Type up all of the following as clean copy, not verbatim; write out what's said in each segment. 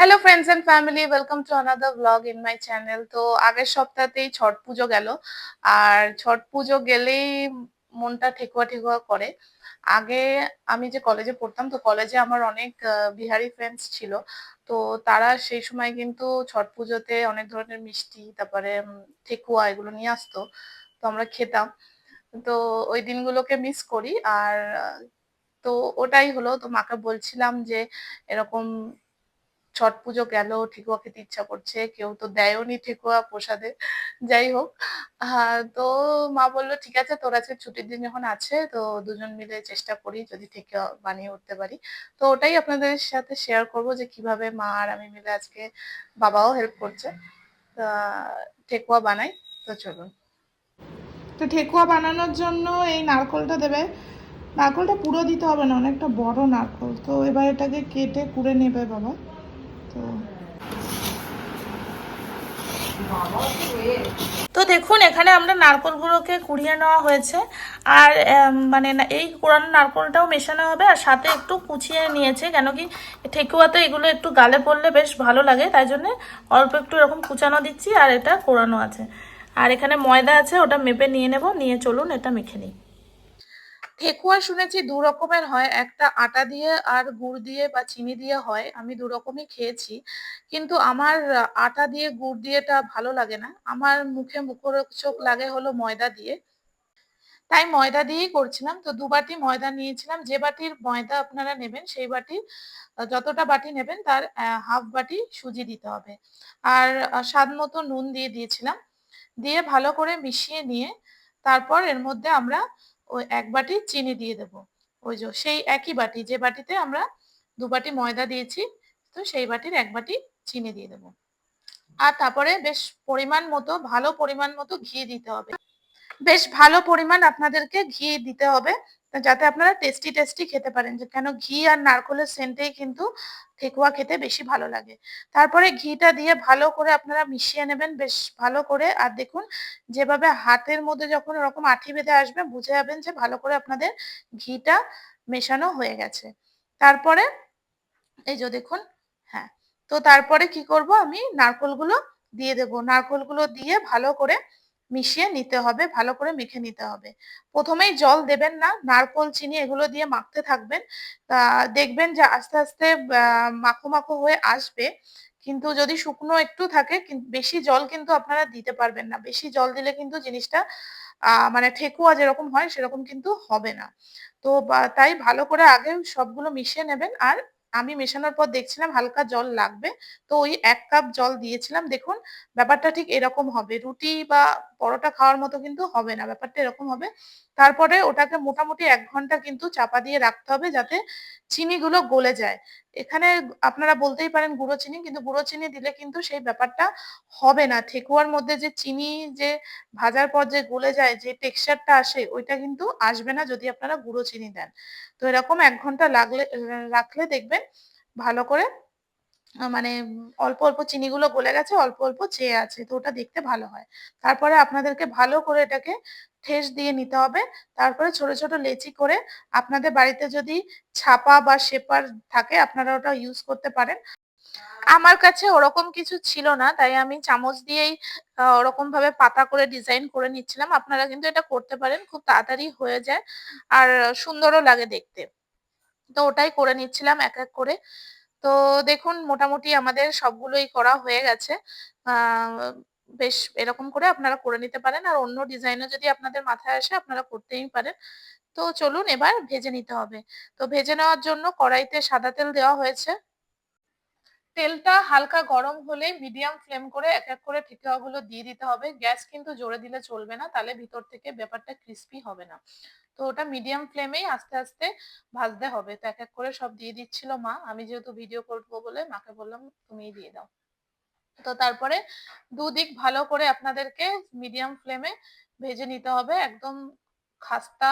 Hello friends and family, welcome to another blog in my channel. তো আগের সপ্তাহতেই ছট পুজো গেল। আর ছট পুজো গেলেই মনটা ঠেকুয়া ঠেকুয়া করে। আগে আমি যে কলেজে পড়তাম, তো কলেজে আমার অনেক বিহারি ফ্রেন্ডস ছিল। তো তারা সেই সময় কিন্তু ছট পুজোতে অনেক ধরনের মিষ্টি, তারপরে ঠেকুয়া এগুলো নিয়ে আসতো। তো আমরা খেতাম। তো ওই দিনগুলোকে মিস করি। আর তো ওটাই হলো, তো মাকে বলছিলাম যে এরকম ছট পুজো গেল, ঠেকুয়া খেতে ইচ্ছা করছে, কেউ তো দেয়ওনি ঠেকুয়া প্রসাদে। যাই হোক, তো মা বললো ঠিক আছে, তোর আজকে ছুটির দিন যখন আছে, তো দুজন মিলে চেষ্টা করি যদি ঠেকুয়া বানিয়ে উঠতে পারি। তো ওটাই আপনাদের সাথে শেয়ার করব যে কিভাবে মা আর আমি মিলে আজকে, বাবাও হেল্প করছে, তা ঠেকুয়া বানাই। তো চলুন। তো ঠেকুয়া বানানোর জন্য এই নারকোলটা দেবে। নারকোলটা পুরো দিতে হবে না, অনেকটা বড় নারকোল। তো এবার এটাকে কেটে কুড়ে নেবে বাবা। তো তো দেখুন, এখানে আমরা নারকোলগুলোকে কুড়িয়ে নেওয়া হয়েছে। আর মানে এই কোরানো নারকোলটাও মেশানো হবে, আর সাথে একটু কুচিয়ে নিয়েছে, কেন কি ঠেকুয়াতে এগুলো একটু গালে পড়লে বেশ ভালো লাগে, তাই জন্য অল্প একটু এরকম কুচানো দিচ্ছি। আর এটা কোরানো আছে, আর এখানে ময়দা আছে, ওটা মেপে নিয়ে নেব। নিয়ে চলুন এটা মেখে নিই। ঠেকুয়া শুনেছি দু রকমের হয়, একটা আটা দিয়ে আর গুড় দিয়ে বা চিনি দিয়ে হয়। আমি দু রকমই খেয়েছি, কিন্তু আমার আটা দিয়ে গুড় দিয়েটা ভালো লাগে না। আমার মুখে মুখরোচক লাগে হলো ময়দা দিয়ে, তাই ময়দা দিয়েই করছিলাম। তো 2 বাটি ময়দা নিয়েছিলাম। যে বাটির ময়দা আপনারা নেবেন সেই বাটির যতটা বাটি নেবেন তার হাফ বাটি সুজি দিতে হবে। আর স্বাদ মতো নুন দিয়ে দিয়েছিলাম। দিয়ে ভালো করে মিশিয়ে নিয়ে তারপর এর মধ্যে আমরা ওই 1 বাটি চিনি দিয়ে দেব। ওই যে সেই একই বাটি, যে বাটিতে আমরা 2 বাটি ময়দা দিয়েছি, তো সেই বাটির 1 বাটি চিনি দিয়ে দেব। আর তারপরে বেশ পরিমাণ মতো, ভালো পরিমাণ মতো ঘি দিতে হবে। বেশ ভালো পরিমাণ আপনাদেরকে ঘি দিতে হবে, যাতে আপনারা টেস্টি টেস্টি খেতে পারেন। যে কেন ঘি আর নারকোলের সেন্টেই কিন্তু ঠেকুয়া খেতে বেশি ভালো লাগে। তারপরে ঘিটা দিয়ে ভালো করে আপনারা মিশিয়ে নেবেন বেশ ভালো করে। আর দেখুন, যেভাবে হাতের মধ্যে যখন ওরকম আঠি বেঁধে আসবে, বুঝে যাবেন যে ভালো করে আপনাদের ঘিটা মেশানো হয়ে গেছে। তারপরে এই যে দেখুন, হ্যাঁ, তো তারপরে কি করব, আমি নারকোলগুলো দিয়ে দেব। নারকোলগুলো দিয়ে ভালো করে মিশিয়ে নিতে হবে, ভালো করে মেখে নিতে হবে। প্রথমেই জল দেবেন না, নারকোল চিনি এগুলো দিয়ে মাখতে থাকবেন। দেখবেন যে আস্তে আস্তে মাখো মাখো হয়ে আসবে। কিন্তু যদি শুকনো একটু থাকে, বেশি জল কিন্তু আপনারা দিতে পারবেন না। বেশি জল দিলে কিন্তু জিনিসটা মানে ঠেকুয়া যেরকম হয় সেরকম কিন্তু হবে না। তো তাই ভালো করে আগে সবগুলো মিশিয়ে নেবেন। আর আমি মেশানোর পর দেখছিলাম হালকা জল লাগবে, তো ওই 1 কাপ জল দিয়েছিলাম। দেখুন, ব্যাপারটা ঠিক এরকম হবে, রুটি বা পরোটা খাওয়ার মতো কিন্তু হবে না, ব্যাপারটা এরকম হবে। তারপরে ওটাকে মোটামুটি 1 ঘন্টা কিন্তু চাপা দিয়ে রাখতে হবে, যাতে চিনিগুলো গলে যায়। এখানে আপনারা বলতেই পারেন গুঁড়ো চিনি, কিন্তু গুঁড়ো চিনি দিলে কিন্তু সেই ব্যাপারটা হবে না। ঠেকুয়ার মধ্যে যে চিনি, যে ভাজার পর যে গলে যায়, যে টেক্সচারটা আসে, ওইটা কিন্তু আসবে না যদি আপনারা গুঁড়ো চিনি দেন। তো এরকম 1 ঘন্টা রাখলে দেখবেন ভালো করে মানে অল্প অল্প চিনিগুলো গলে গেছে, অল্প অল্প চেয়ে আছে, তো ওটা দেখতে ভালো হয়। তারপরে আপনাদেরকে ভালো করে এটাকে ঠেস দিয়ে নিতে হবে। তারপরে ছোট ছোট লেচি করে, আপনাদের বাড়িতে যদি ছাপা বা শেপার থাকে আপনারা ওটা ইউজ করতে পারেন। আমার কাছে ওরকম কিছু ছিল না, তাই আমি চামচ দিয়েই ওরকম ভাবে পাতা করে ডিজাইন করে নিচ্ছিলাম। আপনারা কিন্তু এটা করতে পারেন, খুব তাড়াতাড়ি হয়ে যায় আর সুন্দরও লাগে দেখতে। তো ওটাই করে নিচ্ছিলাম এক এক করে। তো দেখুন, মোটামুটি আমাদের সবগুলোই করা হয়ে গেছে। বেশ এরকম করে আপনারা করে নিতে পারেন, আর অন্য ডিজাইনও যদি আপনাদের মাথায় আসে আপনারা করতেই পারেন। তো চলুন এবার ভেজে নিতে হবে। তো ভেজে নেওয়ার জন্য কড়াইতে সাদা তেল দেওয়া হয়েছে। তেলটা হালকা গরম হলে মিডিয়াম ফ্লেম করে এক এক করে ঠেকুয়াগুলো দিয়ে দিতে হবে। গ্যাস কিন্তু জোরে দিলে চলবে না, তাহলে ভিতর থেকে ব্যাপারটা ক্রিস্পি হবে না। তো ওটা মিডিয়াম ফ্লেমেই আস্তে আস্তে ভাজতে হবে। তো এক এক করে সব দিয়ে দিচ্ছিল মা, আমি যেহেতু ভিডিও করবো বলে মাকে বললাম তুমিই দিয়ে দাও। তো তারপরে দুদিক ভালো করে আপনাদেরকে মিডিয়াম ফ্লেমে ভেজে নিতে হবে, একদম খাস্তা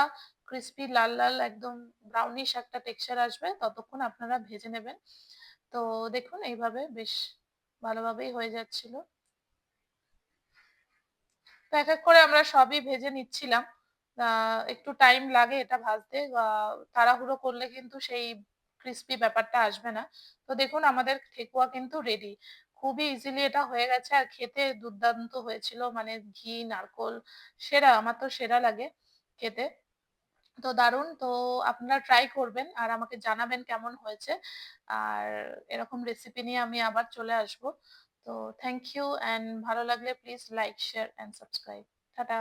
ক্রিস্পি লাল লাল একদম ব্রাউনিশ একটা টেক্সচার আসবে, ততক্ষণ আপনারা ভেজে নেবেন। তো দেখুন এইভাবে বেশ ভালোভাবেই হয়ে যাচ্ছিল। তো এক এক করে আমরা সবই ভেজে নিচ্ছিলাম। একটু টাইম লাগে এটা ভাজতে, তাড়াহুড়ো করলে কিন্তু সেই ক্রিস্পি ব্যাপারটা আসবে না। তো দেখুন আমাদের ঠেকুয়া কিন্তু রেডি। খুবই ইজিলি এটা হয়ে গেছে আর খেতে দুর্দান্ত হয়েছিল, মানে ঘি নারকোল সেরা, আমার তো সেরা লাগে খেতে। তো দারুণ। তো আপনারা ট্রাই করবেন আর আমাকে জানাবেন কেমন হয়েছে। আর এরকম রেসিপি নিয়ে আমি আবার চলে আসবো। তো থ্যাংক ইউ, অ্যান্ড ভালো লাগলে please like share and subscribe. Tata.